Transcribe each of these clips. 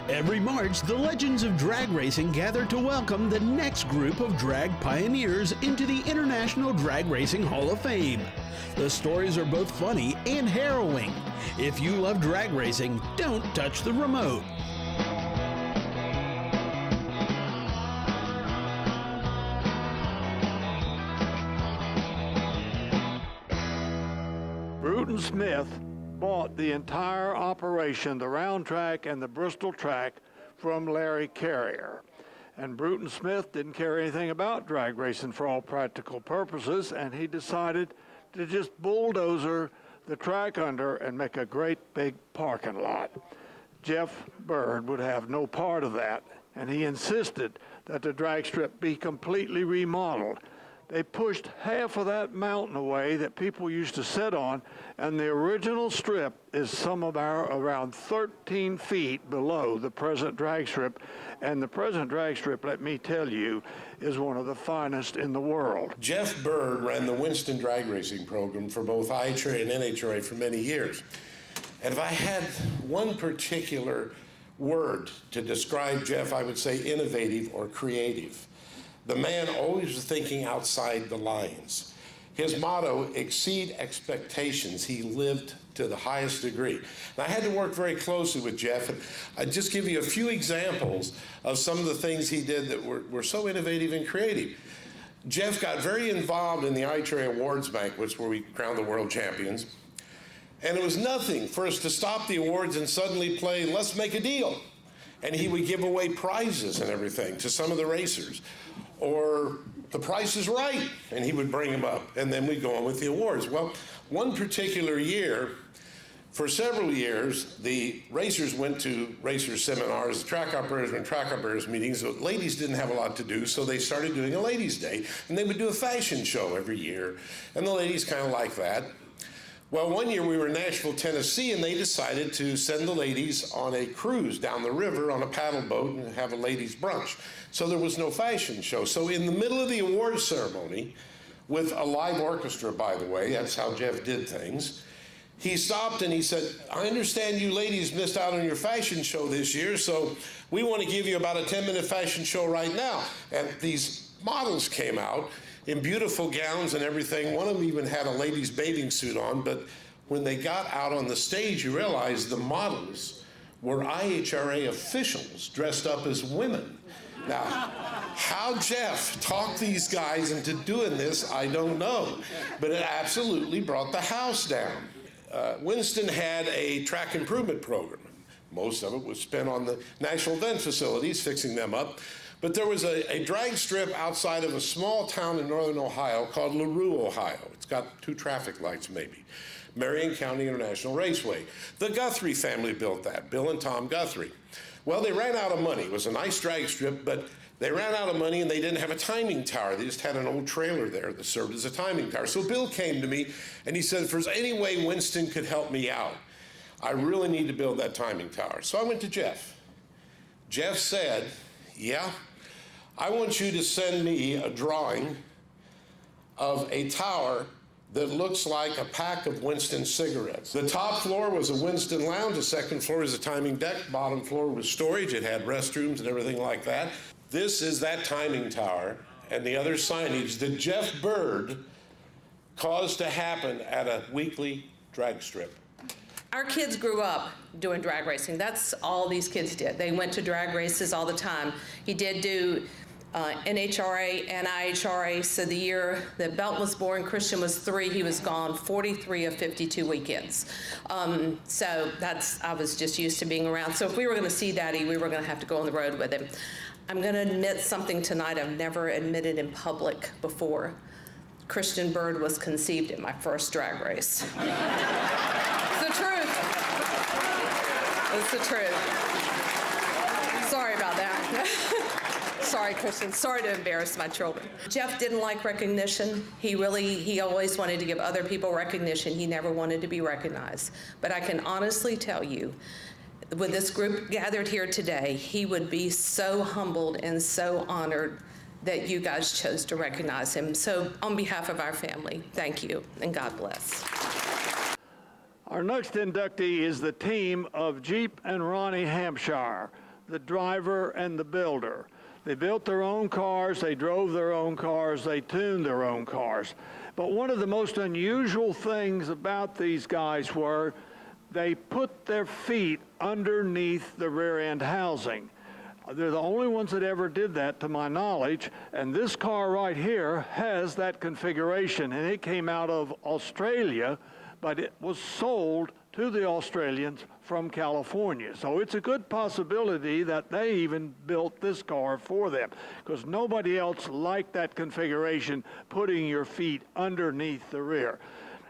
Every March, the legends of drag racing gather to welcome the next group of drag pioneers into the International Drag Racing Hall of Fame. The stories are both funny and harrowing. If you love drag racing, don't touch the remote. Bruton Smith bought the entire operation, the round track and the Bristol track, from Larry Carrier. And Bruton Smith didn't care anything about drag racing for all practical purposes, and he decided to just bulldozer the track under and make a great big parking lot. Jeff Bird would have no part of that, and he insisted that the drag strip be completely remodeled. They pushed half of that mountain away that people used to sit on, and the original strip is around 13 feet below the present drag strip. And the present drag strip, let me tell you, is one of the finest in the world. Jeff Bird ran the Winston drag racing program for both IHRA and NHRA for many years. And if I had one particular word to describe Jeff, I would say innovative or creative. The man always was thinking outside the lines. His motto, exceed expectations. He lived to the highest degree. And I had to work very closely with Jeff, and I'd just give you a few examples of some of the things he did that were so innovative and creative. Jeff got very involved in the IHRA Awards Banquets, where we crowned the world champions. And it was nothing for us to stop the awards and suddenly play Let's Make a Deal. And he would give away prizes and everything to some of the racers. Or The Price is Right, and he would bring them up, and then we'd go on with the awards. Well, one particular year, for several years, the racers went to racer seminars, the track operators went to track operators meetings. The ladies didn't have a lot to do, so they started doing a ladies' day, and they would do a fashion show every year, and the ladies kind of liked that. Well, one year we were in Nashville, Tennessee, and they decided to send the ladies on a cruise down the river on a paddle boat and have a ladies' brunch. So there was no fashion show. So in the middle of the awards ceremony, with a live orchestra, by the way, that's how Jeff did things, he stopped and he said, I understand you ladies missed out on your fashion show this year, so we want to give you about a 10-minute fashion show right now. And these models came out in beautiful gowns and everything. One of them even had a lady's bathing suit on, but when they got out on the stage, you realized the models were IHRA officials dressed up as women. Now, how Jeff talked these guys into doing this, I don't know, but it absolutely brought the house down. Winston had a track improvement program. Most of it was spent on the national event facilities, fixing them up. But there was a drag strip outside of a small town in northern Ohio called LaRue, Ohio. It's got 2 traffic lights, maybe. Marion County International Raceway. The Guthrie family built that, Bill and Tom Guthrie. Well, they ran out of money. It was a nice drag strip, but they ran out of money and they didn't have a timing tower. They just had an old trailer there that served as a timing tower. So Bill came to me and he said, if there's any way Winston could help me out, I really need to build that timing tower. So I went to Jeff. Jeff said, yeah, I want you to send me a drawing of a tower that looks like a pack of Winston cigarettes. The top floor was a Winston lounge, the second floor is a timing deck, bottom floor was storage, it had restrooms and everything like that. This is that timing tower and the other signage that Jeff Bird caused to happen at a weekly drag strip. Our kids grew up doing drag racing. That's all these kids did. They went to drag races all the time. He did do NHRA and IHRA, so the year that Belton was born, Christian was 3, he was gone 43 of 52 weekends. So I was just used to being around. So if we were gonna see Daddy, we were gonna have to go on the road with him. I'm gonna admit something tonight I've never admitted in public before. Christian Bird was conceived at my first drag race. It's the truth. It's the truth. Sorry about that. Sorry, Christian. Sorry to embarrass my children. Jeff didn't like recognition. He always wanted to give other people recognition. He never wanted to be recognized. But I can honestly tell you, with this group gathered here today, he would be so humbled and so honored that you guys chose to recognize him. So on behalf of our family, thank you, and God bless. Our next inductee is the team of Jeep and Ronnie Hampshire. the driver and the builder. They built their own cars, they drove their own cars, they tuned their own cars. But one of the most unusual things about these guys were they put their feet underneath the rear end housing. They're the only ones that ever did that, to my knowledge, and this car right here has that configuration, and it came out of Australia, but it was sold to the Australians from California. So it's a good possibility that they even built this car for them, because nobody else liked that configuration, putting your feet underneath the rear.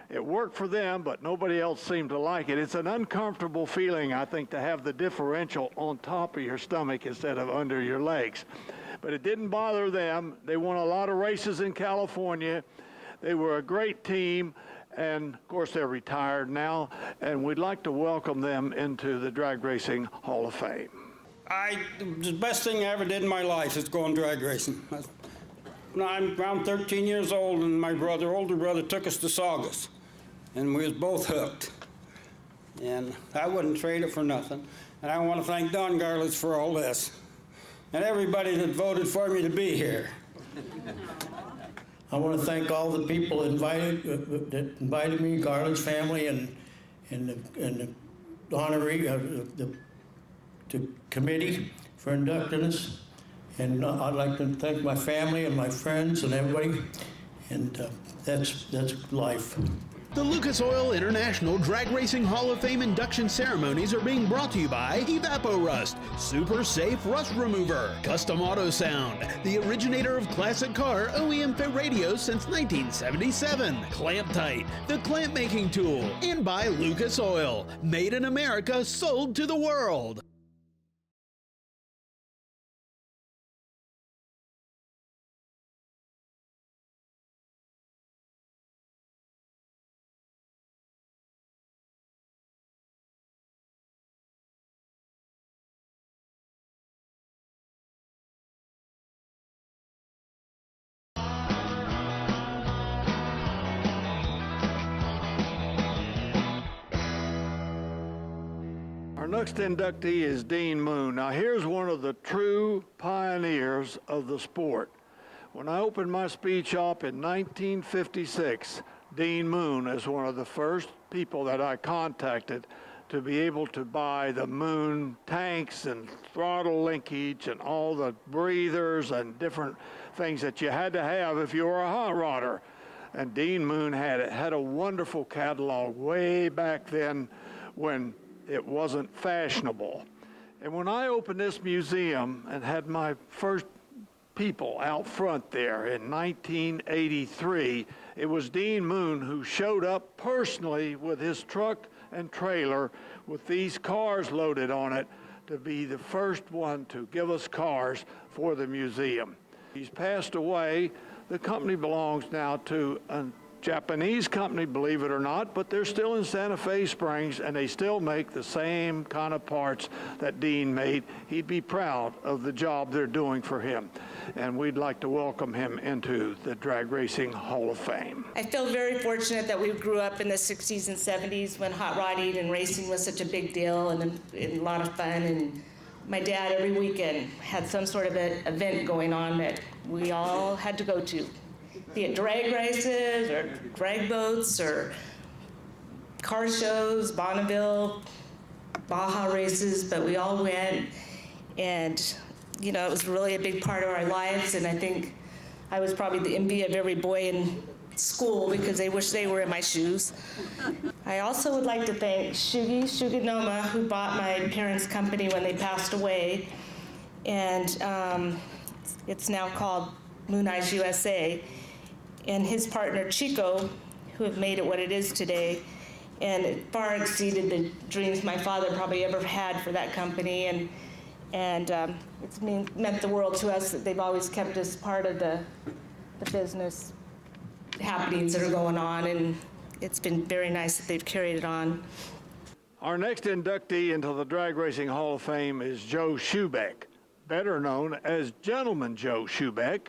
It worked for them, but nobody else seemed to like it. It's an uncomfortable feeling, I think, to have the differential on top of your stomach instead of under your legs. But it didn't bother them. They won a lot of races in California. They were a great team, and of course they're retired now, and we'd like to welcome them into the Drag Racing Hall of Fame. The best thing I ever did in my life is going drag racing. I'm around 13 years old, and my older brother, took us to Saugus, and we was both hooked. And I wouldn't trade it for nothing. And I want to thank Don Garlitz for all this, and everybody that voted for me to be here. I want to thank all the people that invited me, Garland's family, and the honoree, the committee for inducting us. And I'd like to thank my family and my friends and everybody. And that's life. The Lucas Oil International Drag Racing Hall of Fame induction ceremonies are being brought to you by EvapoRust, Super Safe Rust Remover, Custom Auto Sound, the originator of classic car OEM fit radios since 1977, Clamp Tight, the clamp making tool, and by Lucas Oil, made in America, sold to the world. Our next inductee is Dean Moon. Now here's one of the true pioneers of the sport. When I opened my speed shop in 1956, Dean Moon is one of the first people that I contacted to be able to buy the Moon tanks and throttle linkage and all the breathers and different things that you had to have if you were a hot rodder. And Dean Moon had it. Had a wonderful catalog way back then when it wasn't fashionable. And when I opened this museum and had my first people out front there in 1983, it was Dean Moon who showed up personally with his truck and trailer with these cars loaded on it to be the first one to give us cars for the museum. He's passed away. The company belongs now to a Japanese company, believe it or not, but they're still in Santa Fe Springs, and they still make the same kind of parts that Dean made. He'd be proud of the job they're doing for him, and we'd like to welcome him into the Drag Racing Hall of Fame. I feel very fortunate that we grew up in the 60s and 70s when hot rodding and racing was such a big deal and a lot of fun. And my dad, every weekend, had some sort of an event going on that we all had to go to. Be it drag races or drag boats or car shows, Bonneville, Baja races, but we all went, and you know, it was really a big part of our lives, and I think I was probably the envy of every boy in school because they wish they were in my shoes. I also would like to thank Shugi Noma, who bought my parents' company when they passed away, and it's now called Moon Eyes USA. And his partner, Chico, who have made it what it is today. And it far exceeded the dreams my father probably ever had for that company. And it's meant the world to us that they've always kept us part of the business happenings that are going on. And it's been very nice that they've carried it on. Our next inductee into the Drag Racing Hall of Fame is Joe Schubeck, better known as Gentleman Joe Schubeck.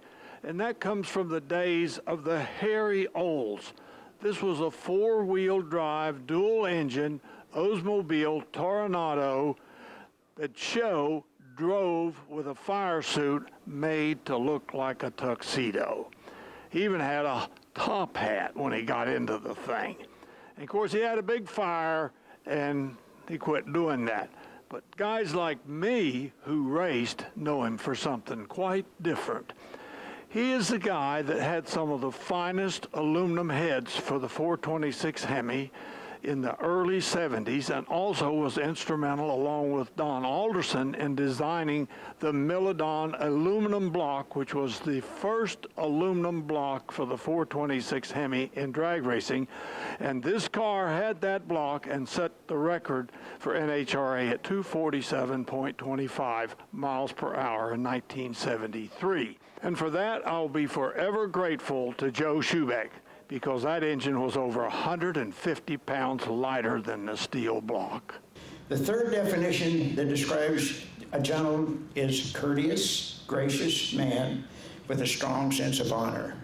And that comes from the days of the Harry Olds. This was a four-wheel drive, dual-engine Oldsmobile Toronado that Joe drove with a fire suit made to look like a tuxedo. He even had a top hat when he got into the thing. And of course, he had a big fire, and he quit doing that. But guys like me who raced know him for something quite different. He is the guy that had some of the finest aluminum heads for the 426 Hemi in the early 70s, and also was instrumental, along with Don Alderson, in designing the Milodon aluminum block, which was the first aluminum block for the 426 Hemi in drag racing. And this car had that block and set the record for NHRA at 247.25 miles per hour in 1973. And for that, I'll be forever grateful to Joe Schubeck, because that engine was over 150 pounds lighter than the steel block. The third definition that describes a gentleman is courteous, gracious man with a strong sense of honor.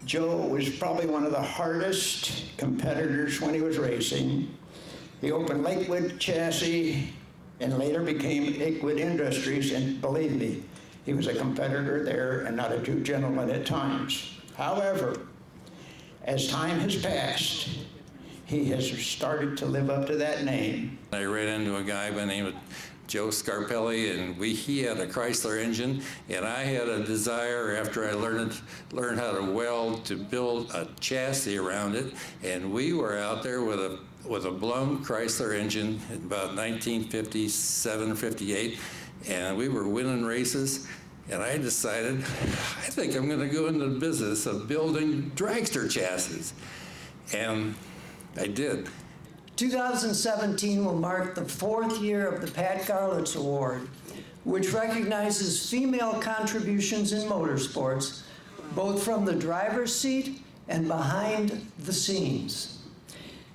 Joe was probably one of the hardest competitors when he was racing. He opened Lakewood Chassis and later became Lakewood Industries, and believe me, he was a competitor there and not a true gentleman at times. However, as time has passed, he has started to live up to that name. I ran into a guy by the name of Joe Scarpelli, and he had a Chrysler engine, and I had a desire after I learned how to weld to build a chassis around it, and we were out there with a blown Chrysler engine in about 1957 or 58, and we were winning races. And I decided, I think I'm going to go into the business of building dragster chassis. And I did. 2017 will mark the 4th year of the Pat Garlitz Award, which recognizes female contributions in motorsports, both from the driver's seat and behind the scenes.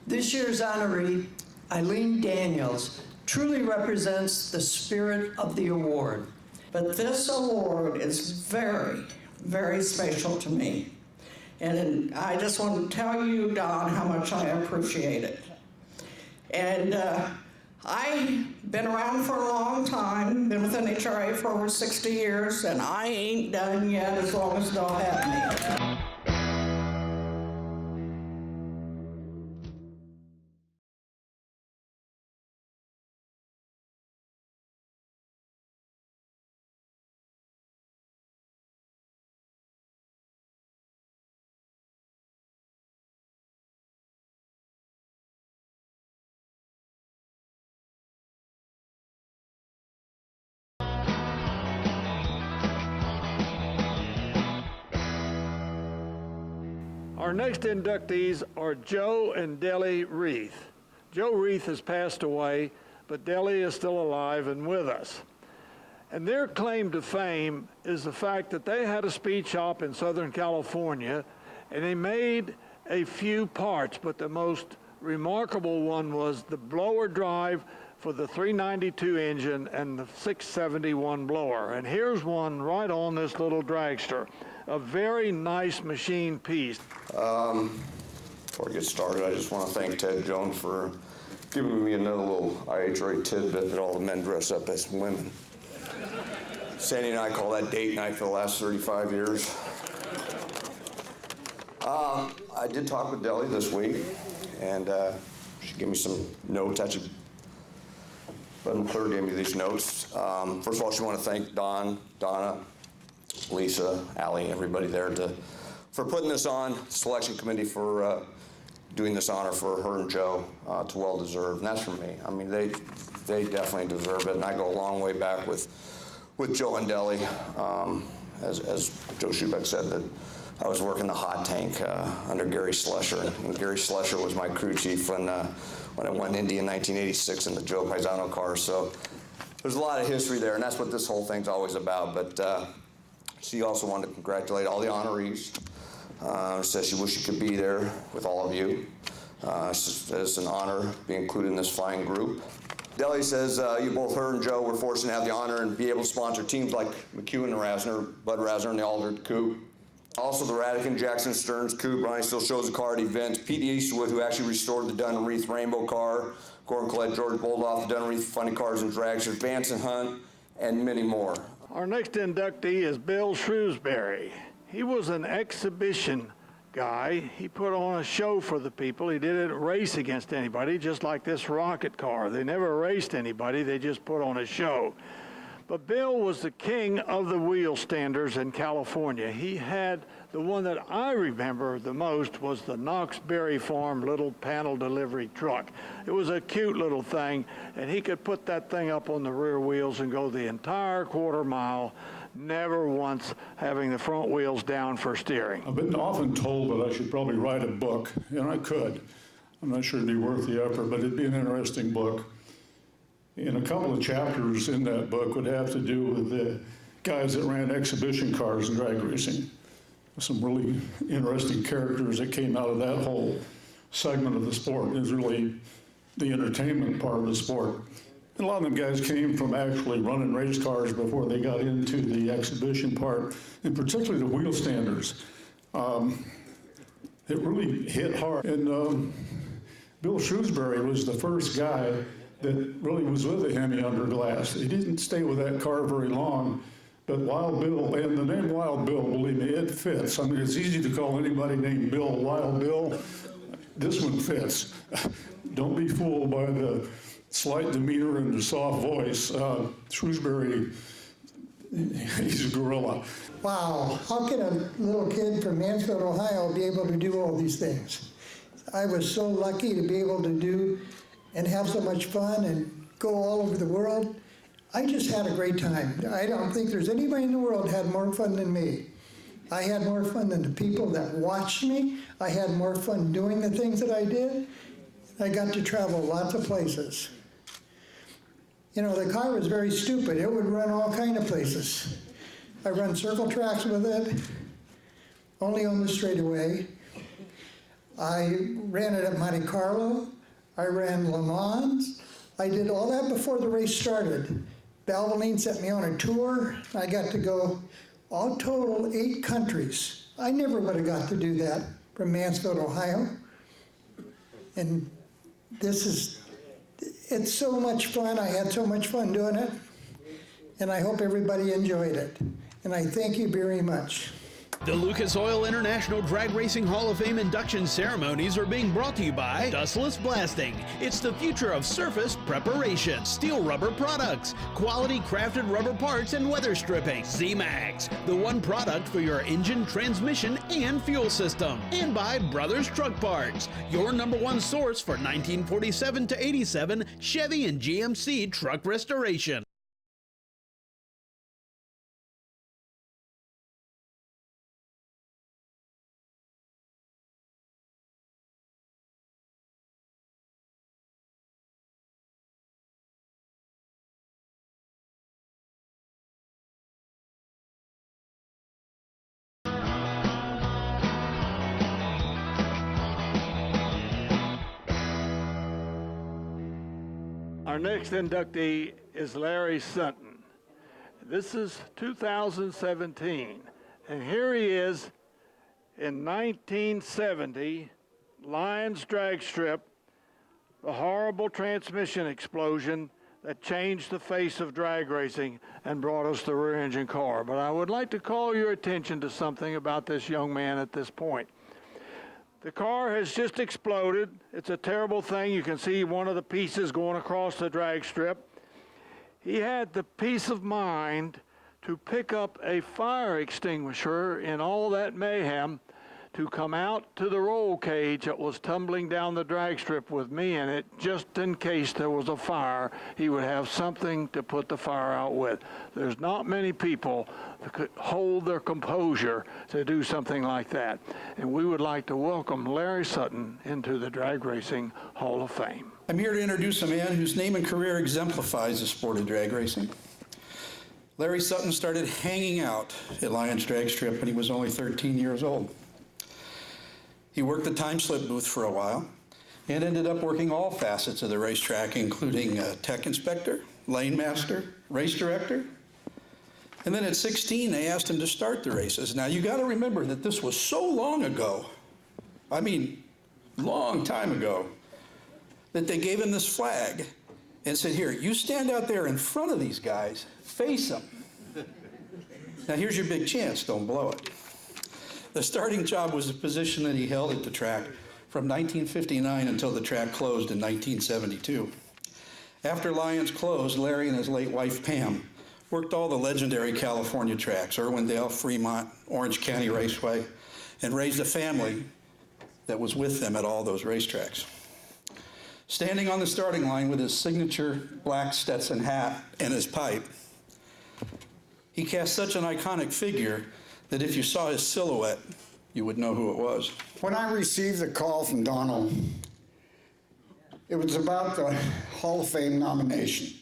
This year's honoree, Eileen Daniels, truly represents the spirit of the award. But this award is very, very special to me. And I just want to tell you, Don, how much I appreciate it. And I've been around for a long time, been with NHRA for over 60 years, and I ain't done yet as long as they'll have me. Our next inductees are Joe and Deli Reith. Joe Reith has passed away, but Deli is still alive and with us. And their claim to fame is the fact that they had a speed shop in Southern California, and they made a few parts, but the most remarkable one was the blower drive for the 392 engine and the 671 blower. And here's one right on this little dragster. A very nice machine piece. Before I get started, I just want to thank Ted Jones for giving me another little IHRA tidbit that all the men dress up as women. Sandy and I call that date night for the last 35 years. I did talk with Deli this week, and she gave me some notes. Actually, Bud McClure gave me these notes. First of all, she wanted to thank Don, Donna, Lisa, Allie, and everybody there for putting this on, selection committee for doing this honor for her and Joe. It's well deserved, and that's from me. I mean, they definitely deserve it, and I go a long way back with Joe and Deli. As Joe Schubeck said, that I was working the hot tank under Gary Slesher, and Gary Slesher was my crew chief when I won Indy in 1986 in the Joe Paisano car. So there's a lot of history there, and that's what this whole thing's always about. But she also wanted to congratulate all the honorees. Says she wished she could be there with all of you. It's an honor to be included in this fine group. Deli says you both, her and Joe, were fortunate to have the honor and be able to sponsor teams like McEwen and Rasner, Bud Rasner and the Alder Coupe. Also the Radican, Jackson Stearns Coupe. Ronnie still shows the car at events. Pete Eastwood, who actually restored the Dunn and Reith Rainbow car Gordon Collette, George Boldoff, the Dunreath, Funny Cars and Drags, Vance and Hunt, and many more. Our next inductee is Bill Shrewsbury. He was an exhibition guy. He put on a show for the people. He didn't race against anybody, just like this rocket car. They never raced anybody. They just put on a show. But Bill was the king of the wheel standers in California. He had the one that I remember the most was the Knox Berry Farm little panel delivery truck. It was a cute little thing, and he could put that thing up on the rear wheels and go the entire quarter mile, never once having the front wheels down for steering. I've been often told that I should probably write a book, and I could. I'm not sure it'd be worth the effort, but it'd be an interesting book. And a couple of chapters in that book would have to do with the guys that ran exhibition cars and drag racing. Some really interesting characters that came out of that whole segment of the sport. Is really the entertainment part of the sport. And a lot of them guys came from actually running race cars before they got into the exhibition part, and particularly the wheel standers. It really hit hard. And Bill Shrewsbury was the first guy that really was with a Hemi under glass. He didn't stay with that car very long, but Wild Bill, and the name Wild Bill, believe me, it fits. I mean, it's easy to call anybody named Bill Wild Bill. This one fits. Don't be fooled by the slight demeanor and the soft voice. Shrewsbury, he's a gorilla. Wow, how can a little kid from Mansfield, Ohio be able to do all these things? I was so lucky to be able to do and have so much fun and go all over the world. I just had a great time. I don't think there's anybody in the world had more fun than me. I had more fun than the people that watched me. I had more fun doing the things that I did. I got to travel lots of places. You know, the car was very stupid. It would run all kind of places. I run circle tracks with it, only on the straightaway. I ran it at Monte Carlo. I ran Le Mans. I did all that before the race started. Valvoline sent me on a tour. I got to go all total 8 countries. I never would have got to do that from Mansfield, Ohio. And it's so much fun. I had so much fun doing it. And I hope everybody enjoyed it. And I thank you very much. The Lucas Oil International Drag Racing Hall of Fame induction ceremonies are being brought to you by Dustless Blasting. It's the future of surface preparation. Steel rubber products, quality crafted rubber parts and weather stripping. Z-Max, the one product for your engine, transmission, and fuel system. And by Brothers Truck Parts, your #1 source for 1947 to 87 Chevy and GMC truck restoration. Our next inductee is Larry Sutton. This is 2017, and here he is in 1970, Lions drag strip, the horrible transmission explosion that changed the face of drag racing and brought us the rear engine car. But I would like to call your attention to something about this young man at this point. The car has just exploded. It's a terrible thing. You can see one of the pieces going across the drag strip. He had the peace of mind to pick up a fire extinguisher in all that mayhem to come out to the roll cage that was tumbling down the drag strip with me in it, just in case there was a fire. He would have something to put the fire out with. There's not many people that could hold their composure to do something like that. And we would like to welcome Larry Sutton into the Drag Racing Hall of Fame. I'm here to introduce a man whose name and career exemplifies the sport of drag racing. Larry Sutton started hanging out at Lions Drag Strip when he was only 13 years old. He worked the time slip booth for a while and ended up working all facets of the racetrack, including tech inspector, lane master, race director. And then at 16, they asked him to start the races. Now, you got to remember that this was so long ago. I mean, long time ago. that they gave him this flag and said, here, you stand out there in front of these guys, face them. Now here's your big chance, don't blow it. The starting job was a position that he held at the track from 1959 until the track closed in 1972. After Lions closed, Larry and his late wife Pam worked all the legendary California tracks, Irwindale, Fremont, Orange County Raceway, and raised a family that was with them at all those racetracks. Standing on the starting line with his signature black Stetson hat and his pipe, he cast such an iconic figure that if you saw his silhouette, you would know who it was. When I received the call from Donald, it was about the Hall of Fame nomination.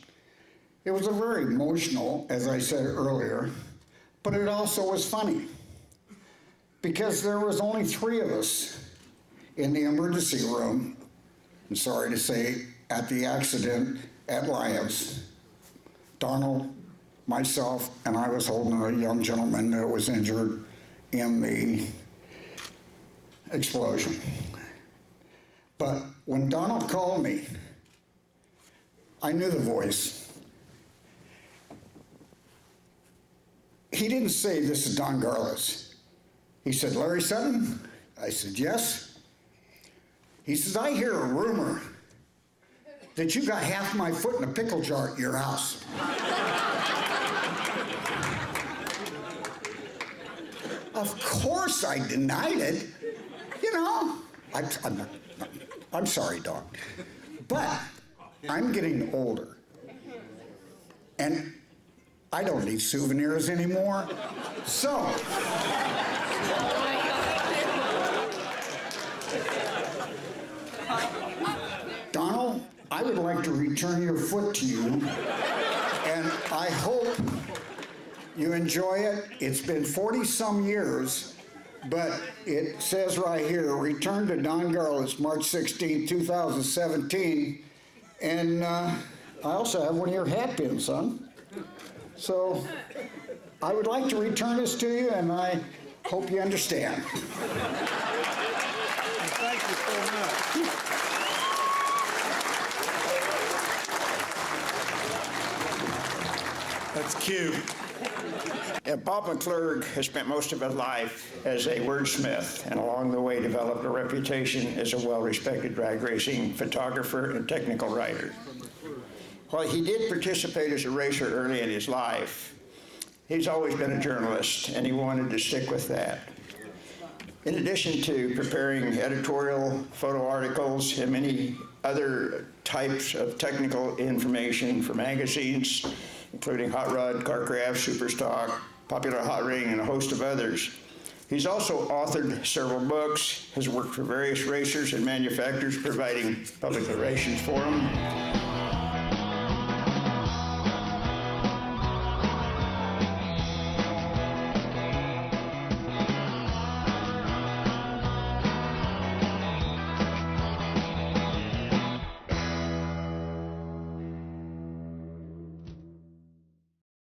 It was a very emotional, as I said earlier, but it also was funny because there was only 3 of us in the emergency room, I'm sorry to say, at the accident at Lions. Donald, myself, and I was holding a young gentleman that was injured in the explosion. But when Donald called me, I knew the voice. He didn't say, this is Don Garlitz. He said, Larry Sutton? I said, yes. He says, I hear a rumor that you got half my foot in a pickle jar at your house. Of course I denied it. You know, I'm sorry, Don. But I'm getting older. And I don't need souvenirs anymore. So, Donald, I would like to return your foot to you, and I hope you enjoy it. It's been 40-some years, but it says right here, return to Don Garlitz, March 16, 2017, and I also have one of your hat pins, son. So I would like to return this to you, and I hope you understand. Thank you so much. That's cute. Yeah, Bob McClurg has spent most of his life as a wordsmith and along the way developed a reputation as a well-respected drag racing photographer and technical writer. While he did participate as a racer early in his life, he's always been a journalist, and he wanted to stick with that. In addition to preparing editorial photo articles and many other types of technical information for magazines, including Hot Rod, Carcraft, Superstock, Popular Hot Ring, and a host of others, he's also authored several books, has worked for various racers and manufacturers, providing public relations for them.